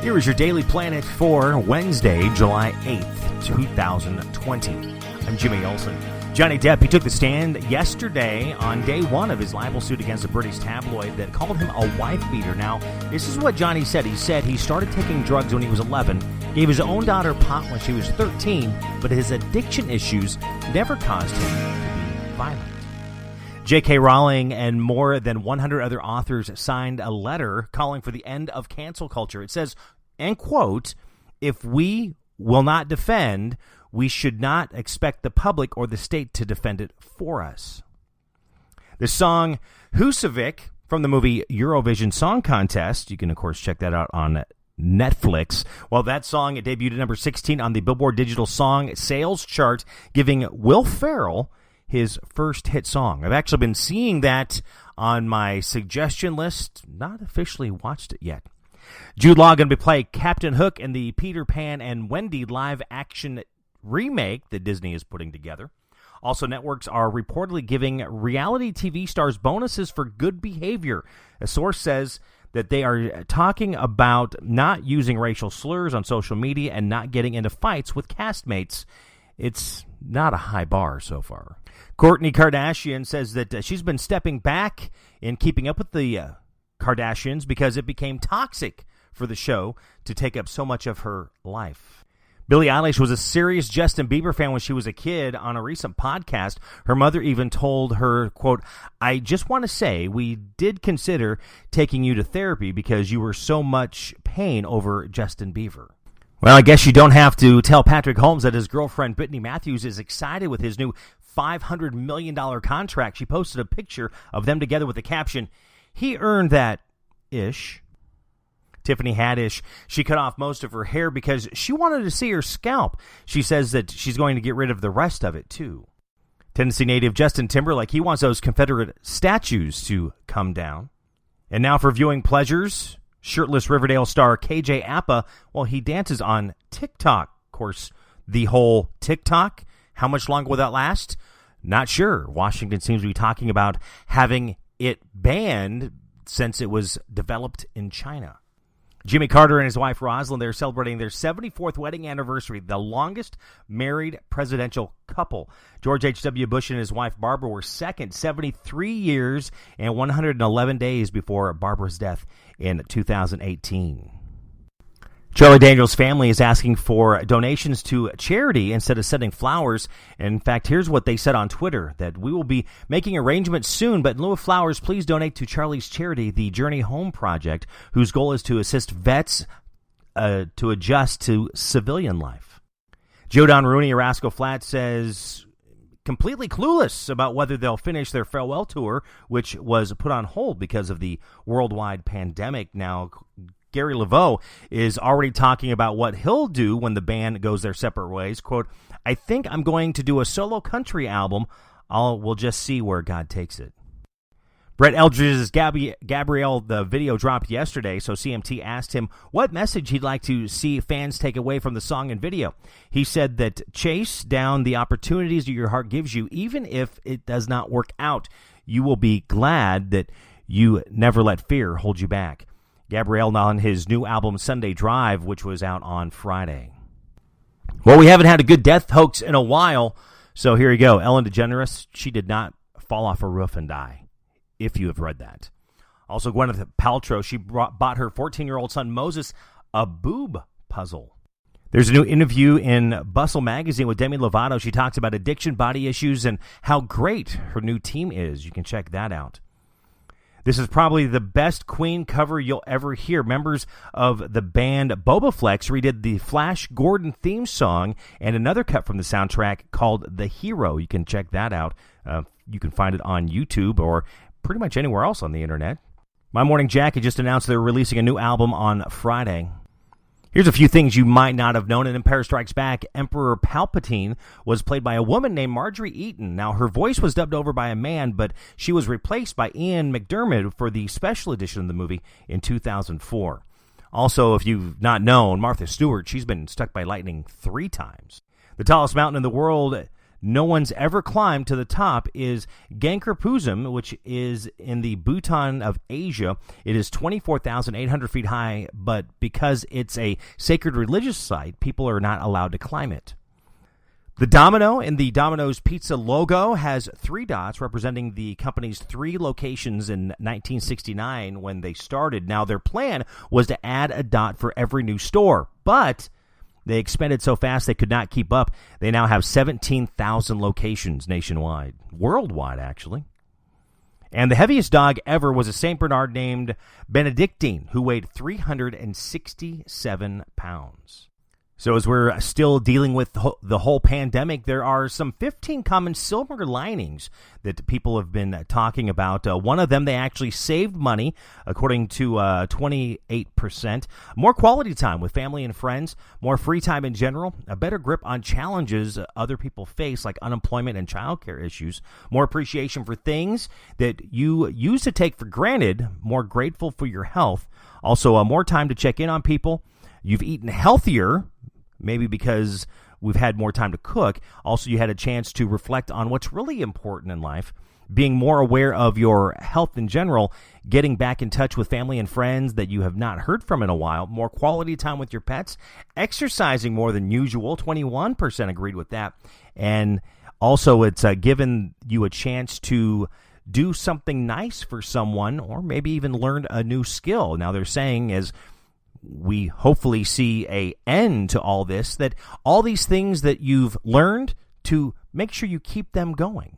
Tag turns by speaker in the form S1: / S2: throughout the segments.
S1: Here is your Daily Planet for Wednesday, July 8th, 2020. I'm Jimmy Olsen. Johnny Depp, he took the stand yesterday on day one of his libel suit against a British tabloid that called him a wife-beater. Now, this is what Johnny said. He said he started taking drugs when he was 11, gave his own daughter pot when she was 13, but his addiction issues never caused him to be violent. J.K. Rowling and more than 100 other authors signed a letter calling for the end of cancel culture. It says, and quote, "If we will not defend, we should not expect the public or the state to defend it for us." The song Husavik from the movie Eurovision Song Contest, you can, of course, check that out on Netflix. Well, that song, it debuted at number 16 on the Billboard Digital Song Sales chart, giving Will Ferrell his first hit song. I've actually been seeing that on my suggestion list, not officially watched it yet. Jude Law going to play Captain Hook in the Peter Pan and Wendy live-action remake that Disney is putting together. Also, networks are reportedly giving reality TV stars bonuses for good behavior. A source says that they are talking about not using racial slurs on social media and not getting into fights with castmates. It's not a high bar so far. Kourtney Kardashian says that she's been stepping back in keeping up with the Kardashians because it became toxic for the show to take up so much of her life. Billie Eilish was a serious Justin Bieber fan when she was a kid. On a recent podcast, her mother even told her, quote, "I just want to say we did consider taking you to therapy because you were so much pain over Justin Bieber." Well, I guess you don't have to tell Patrick Holmes that his girlfriend Brittany Matthews is excited with his new $500 million contract. She posted a picture of them together with the caption, "He earned that, ish." Tiffany Haddish, she cut off most of her hair because she wanted to see her scalp. She says that she's going to get rid of the rest of it, too. Tennessee native Justin Timberlake, he wants those Confederate statues to come down. And now for viewing pleasures, shirtless Riverdale star KJ Apa, well, he dances on TikTok. Of course, the whole TikTok, how much longer will that last? Not sure. Washington seems to be talking about having it banned since it was developed in China. Jimmy Carter and his wife Rosalind, they're celebrating their 74th wedding anniversary, the longest married presidential couple. George H.W. Bush and his wife Barbara were second, 73 years and 111 days before Barbara's death in 2018. Charlie Daniels' family is asking for donations to charity instead of sending flowers. In fact, here's what they said on Twitter, that we will be making arrangements soon, but in lieu of flowers, please donate to Charlie's charity, the Journey Home Project, whose goal is to assist vets to adjust to civilian life. Joe Don Rooney of Rascal Flatts says completely clueless about whether they'll finish their farewell tour, which was put on hold because of the worldwide pandemic. Now, Gary Laveau is already talking about what he'll do when the band goes their separate ways. Quote, "I think I'm going to do a solo country album. We'll just see where God takes it." Brett Eldredge's Gabrielle, the video dropped yesterday, so CMT asked him what message he'd like to see fans take away from the song and video. He said that chase down the opportunities that your heart gives you, even if it does not work out. You will be glad that you never let fear hold you back. Gabrielle on his new album Sunday Drive, which was out on Friday. Well, we haven't had a good death hoax in a while, so here you go. Ellen DeGeneres, she did not fall off a roof and die, if you have read that. Also, Gwyneth Paltrow, she bought her 14-year-old son Moses a boob puzzle. There's a new interview in Bustle magazine with Demi Lovato. She talks about addiction, body issues, and how great her new team is. You can check that out. This is probably the best Queen cover you'll ever hear. Members of the band Boba Flex redid the Flash Gordon theme song and another cut from the soundtrack called The Hero. You can check that out. You can find it on YouTube or pretty much anywhere else on the internet. My Morning Jacket just announced they're releasing a new album on Friday. Here's a few things you might not have known. In Empire Strikes Back, Emperor Palpatine was played by a woman named Marjorie Eaton. Now, her voice was dubbed over by a man, but she was replaced by Ian McDermott for the special edition of the movie in 2004. Also, if you've not known, Martha Stewart, she's been struck by lightning 3 times. The tallest mountain in the world no one's ever climbed to the top is Gangkhar Pusim, which is in the Bhutan of Asia. It is 24,800 feet high, but because it's a sacred religious site, people are not allowed to climb it. The domino in the Domino's Pizza logo has 3 dots representing the company's 3 locations in 1969 when they started. Now, their plan was to add a dot for every new store, but they expanded so fast they could not keep up. They now have 17,000 locations nationwide, worldwide, actually. And the heaviest dog ever was a St. Bernard named Benedictine, who weighed 367 pounds. So as we're still dealing with the whole pandemic, there are some 15 common silver linings that people have been talking about. One of them, they actually saved money, according to 28%. More quality time with family and friends, more free time in general, a better grip on challenges other people face like unemployment and childcare issues, more appreciation for things that you used to take for granted, more grateful for your health, also more time to check in on people. You've eaten healthier, maybe because we've had more time to cook. Also, you had a chance to reflect on what's really important in life, being more aware of your health in general, getting back in touch with family and friends that you have not heard from in a while, more quality time with your pets, exercising more than usual, 21% agreed with that. And also, it's given you a chance to do something nice for someone or maybe even learn a new skill. Now, they're saying as we hopefully see a end to all this, that all these things that you've learned, to make sure you keep them going.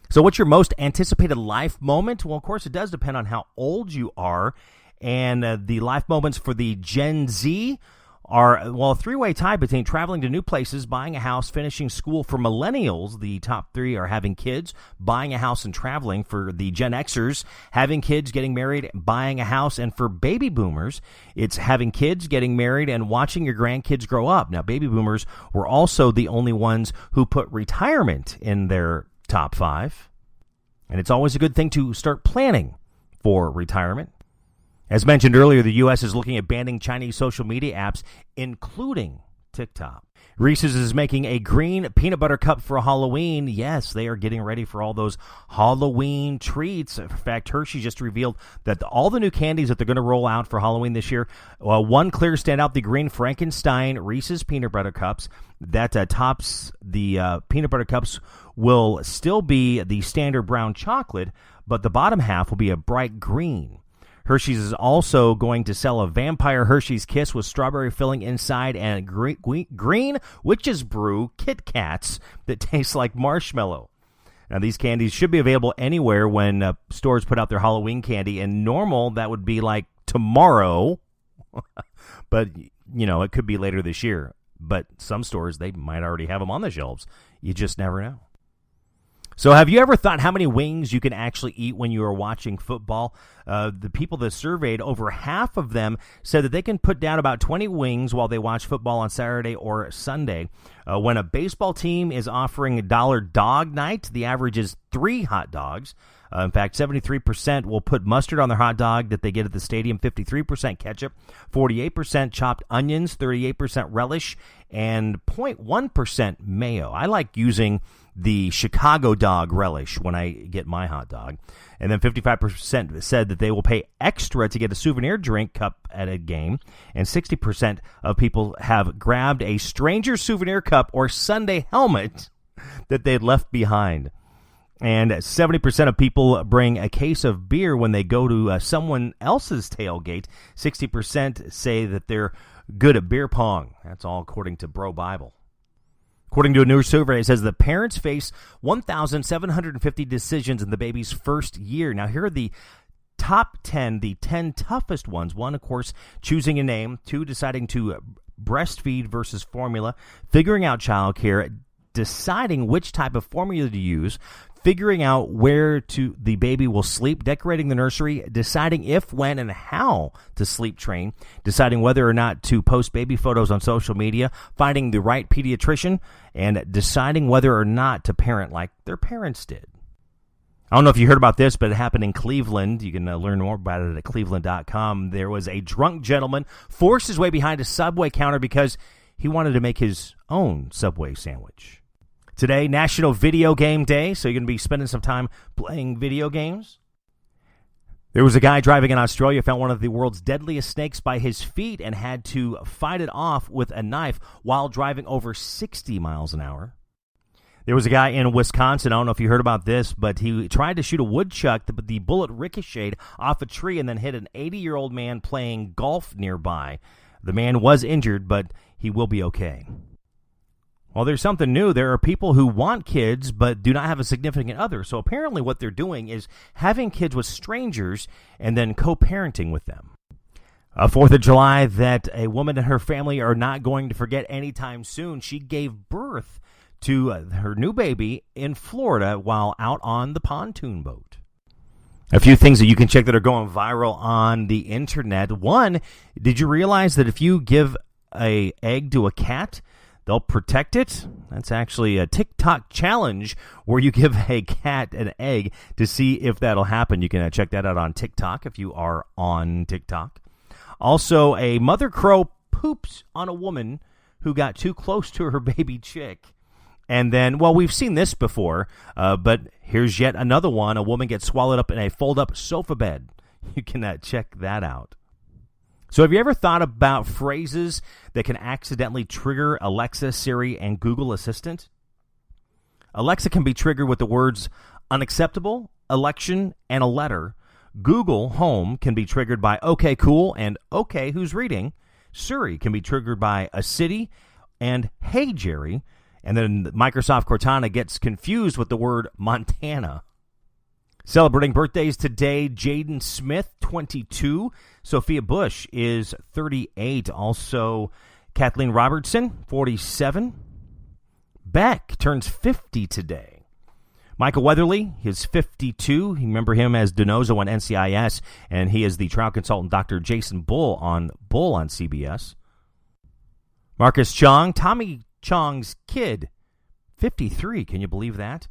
S1: So what's your most anticipated life moment? Well, of course, it does depend on how old you are. And the life moments for the Gen Z are, well, a 3-way tie between traveling to new places, buying a house, finishing school. For millennials, the top 3 are having kids, buying a house, and traveling. For the Gen Xers, having kids, getting married, buying a house. And for baby boomers, it's having kids, getting married, and watching your grandkids grow up. Now, baby boomers were also the only ones who put retirement in their top 5. And it's always a good thing to start planning for retirement. As mentioned earlier, the U.S. is looking at banning Chinese social media apps, including TikTok. Reese's is making a green peanut butter cup for Halloween. Yes, they are getting ready for all those Halloween treats. In fact, Hershey just revealed that all the new candies that they're going to roll out for Halloween this year, one clear standout, the green Frankenstein Reese's peanut butter cups. That tops the peanut butter cups will still be the standard brown chocolate, but the bottom half will be a bright green. Hershey's is also going to sell a Vampire Hershey's Kiss with strawberry filling inside and green Witch's Brew Kit Kats that taste like marshmallow. Now, these candies should be available anywhere when stores put out their Halloween candy. And normal, that would be like tomorrow. But, you know, it could be later this year. But some stores, they might already have them on the shelves. You just never know. So have you ever thought how many wings you can actually eat when you are watching football? The people that surveyed, over half of them said that they can put down about 20 wings while they watch football on Saturday or Sunday. When a baseball team is offering $1 dog night, the average is 3 hot dogs. In fact, 73% will put mustard on their hot dog that they get at the stadium, 53% ketchup, 48% chopped onions, 38% relish, and 0.1% mayo. I like using the Chicago dog relish when I get my hot dog. And then 55% said that they will pay extra to get a souvenir drink cup at a game. And 60% of people have grabbed a stranger souvenir cup or Sunday helmet that they'd left behind. And 70% of people bring a case of beer when they go to someone else's tailgate. 60% say that they're good at beer pong. That's all according to Bro Bible. According to a new survey, it says the parents face 1,750 decisions in the baby's first year. Now, here are the top 10, the 10 toughest ones. 1, of course, choosing a name. 2, deciding to breastfeed versus formula. Figuring out childcare. Deciding which type of formula to use. Figuring out where the baby will sleep, decorating the nursery, deciding if, when, and how to sleep train, deciding whether or not to post baby photos on social media, finding the right pediatrician, and deciding whether or not to parent like their parents did. I don't know if you heard about this, but it happened in Cleveland. You can learn more about it at cleveland.com. There was a drunk gentleman forced his way behind a Subway counter because he wanted to make his own Subway sandwich. Today, National Video Game Day, so you're going to be spending some time playing video games. There was a guy driving in Australia, found one of the world's deadliest snakes by his feet and had to fight it off with a knife while driving over 60 miles an hour. There was a guy in Wisconsin, I don't know if you heard about this, but he tried to shoot a woodchuck, but the bullet ricocheted off a tree and then hit an 80-year-old man playing golf nearby. The man was injured, but he will be okay. Well, there's something new. There are people who want kids but do not have a significant other. So apparently what they're doing is having kids with strangers and then co-parenting with them. A 4th of July that a woman and her family are not going to forget anytime soon. She gave birth to her new baby in Florida while out on the pontoon boat. A few things that you can check that are going viral on the internet. One, did you realize that if you give an egg to a cat, they'll protect it? That's actually a TikTok challenge where you give a cat an egg to see if that'll happen. You can check that out on TikTok if you are on TikTok. Also, a mother crow poops on a woman who got too close to her baby chick. And then, well, we've seen this before, but here's yet another one. A woman gets swallowed up in a fold-up sofa bed. You can check that out. So have you ever thought about phrases that can accidentally trigger Alexa, Siri, and Google Assistant? Alexa can be triggered with the words unacceptable, election, and a letter. Google Home can be triggered by okay, cool, and okay, who's reading? Siri can be triggered by a city and hey, Jerry. And then Microsoft Cortana gets confused with the word Montana. Celebrating birthdays today, Jaden Smith, 22. Sophia Bush is 38. Also, Kathleen Robertson, 47. Beck turns 50 today. Michael Weatherly is 52. You remember him as DiNozzo on NCIS, and he is the trial consultant Dr. Jason Bull on CBS. Marcus Chong, Tommy Chong's kid, 53. Can you believe that?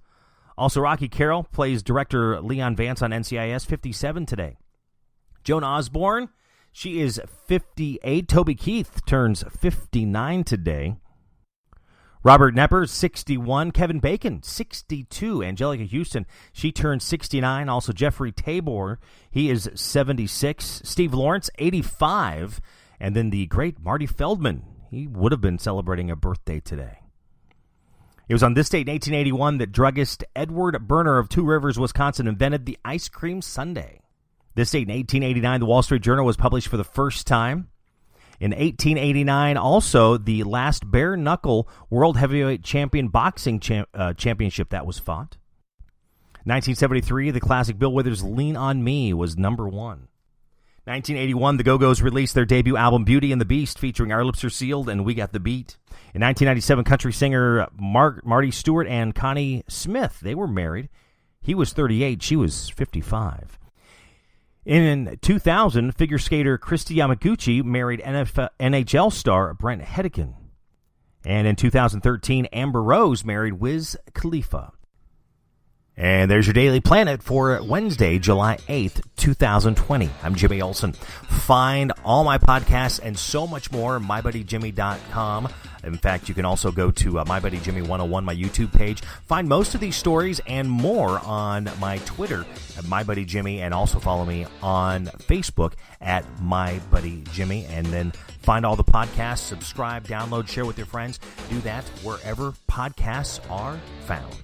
S1: Also, Rocky Carroll plays director Leon Vance on NCIS, 57 today. Joan Osborne, she is 58. Toby Keith turns 59 today. Robert Knepper, 61. Kevin Bacon, 62. Angelica Houston, she turns 69. Also, Jeffrey Tabor, he is 76. Steve Lawrence, 85. And then the great Marty Feldman, he would have been celebrating a birthday today. It was on this date in 1881 that druggist Edward Berner of Two Rivers, Wisconsin, invented the ice cream sundae. This date in 1889, the Wall Street Journal was published for the first time. In 1889, also, the last bare-knuckle World Heavyweight Champion Boxing Championship that was fought. 1973, the classic Bill Withers' Lean on Me was number 1. 1981, the Go-Go's released their debut album Beauty and the Beast, featuring Our Lips Are Sealed and We Got the Beat. In 1997, country singer Marty Stewart and Connie Smith, they were married. He was 38, she was 55. In 2000, figure skater Kristi Yamaguchi married NHL star Brent Hedican. And in 2013, Amber Rose married Wiz Khalifa. And there's your Daily Planet for Wednesday, July 8th, 2020. I'm Jimmy Olsen. Find all my podcasts and so much more at MyBuddyJimmy.com. In fact, you can also go to MyBuddyJimmy101, my YouTube page. Find most of these stories and more on my Twitter at MyBuddyJimmy, and also follow me on Facebook at MyBuddyJimmy. And then find all the podcasts, subscribe, download, share with your friends. Do that wherever podcasts are found.